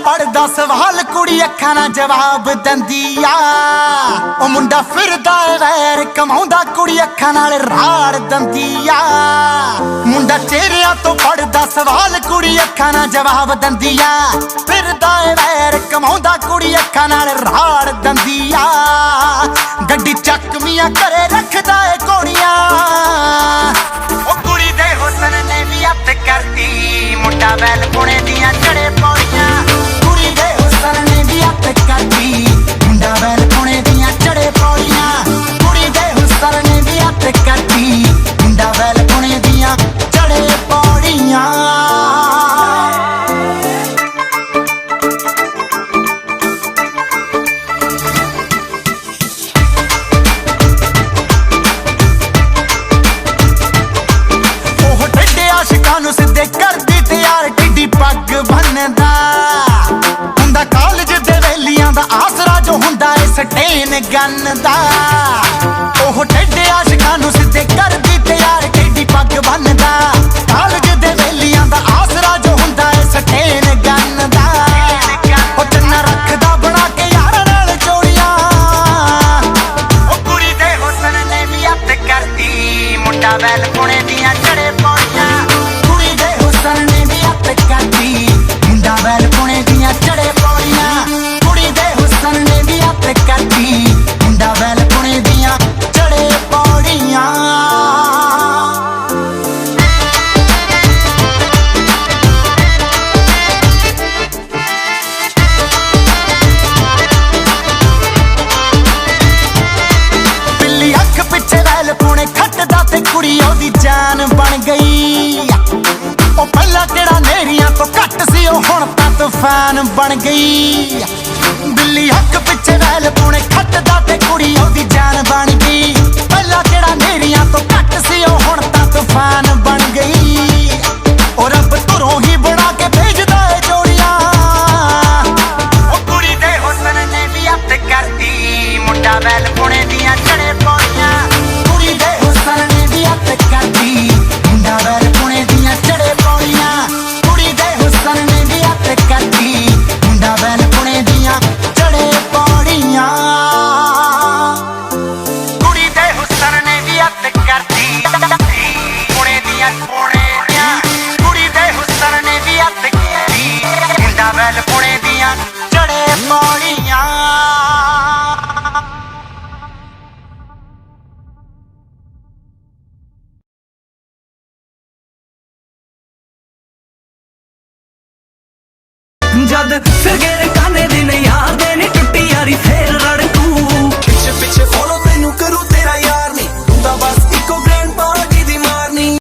पढ़दा सवाल कुड़ी अखां नाल जवाब दिंदी आ। ओ मुंडा फिरदा वैर कमाउंदा कुड़ी अखां नाल राड़ दिंदी आ। मुंडा चेहरिਆਂ तो पढ़दा सवाल कुड़ी अखां नाल जवाब दिंदी आ। फिरदा वैर कमाउंदा कुड़ी अखां नाल राड़ दिंदी आ। गड्डी चकमियां घरे रखदा ए घोड़ियां। ओ कुड़ी दे हुसन ने भी हत्थ करदी मुंडा बैल पुणे दियां चढ़े पौड़ियां। कुड़ी दे हुसन ने भी हत्थ करदी मुंडा बैल पुणे दियां चढ़े पौड़ियां। कुड़ी दे हुसन ने भी हत्थ करदी मुंडा बैल पुणे दियां चढ़े पौड़ियां। सिद्धे करदी तैयार टिड्डी पग बनदा हुंदा कॉलेज दे वेलियां दा आसरा जो हुंदा ए स्टेन गन दा। ओह टेढ़े आशिकां नूं सिद्धे करदी तैयार टिड्डी पग बनदा कॉलेज दे वेलियां दा आसरा जो हुंदा ए स्टेन गन दा। ओ चन्ना रखदा बना के यार नाल जोड़ियां। ओ कुड़ी दे हुसन ने भी हत्थ करदी मुंडा बैल पुणे दियां चढ़े पौड़ियां। ने भी हत्थ करदी मुंडा बैल पुणे दियां चढ़े पौड़ियां। कुड़ी दे हुसन ने भी हत्थ करदी मुंडा बैल पुणे दियां चढ़े पौड़ियां। बिल्ली अख पिछे बैल पुणे खटदा ते कुड़ी ओदी जान बन गई। ओ पहला केड़ा नेरियां तो घट सी ओ हुण तां तूफान बन गई। बिल्ली हक पिछे बैल पुणे खटदा ते कुड़ी ओदी जान बन गई। पहला केड़ा नेरियां तो घट सी ओ हुण तां तूफान बन गई। ओ रब तुरों ही बना के भेजदा ए जोड़ियां। ओ कुड़ी दे हुसन ने भी हत्थ करदी मुंडा बैल पुणे दियां चढ़े पौड़ियां। कुड़ी दे हुसन ने भी हत्थ करदी मुंडा बैल पुणे दियां चढ़े पौड़ियां। कुड़ी दे हुसन ने भी हत्थ करदी मुंडा बैल पुणे दियां चढ़े पौड़ियां। कुड़ी दे हुसन ने भी हत्थ करदी पुणे दियां पौड़ियां। कुड़ी दे हुसन ने भी हत्थ करदी मुंडा बैल पुणे दियां चढ़े पौड़ियां। जद फिर काने दिन याद ने टुट्टी यारी फिर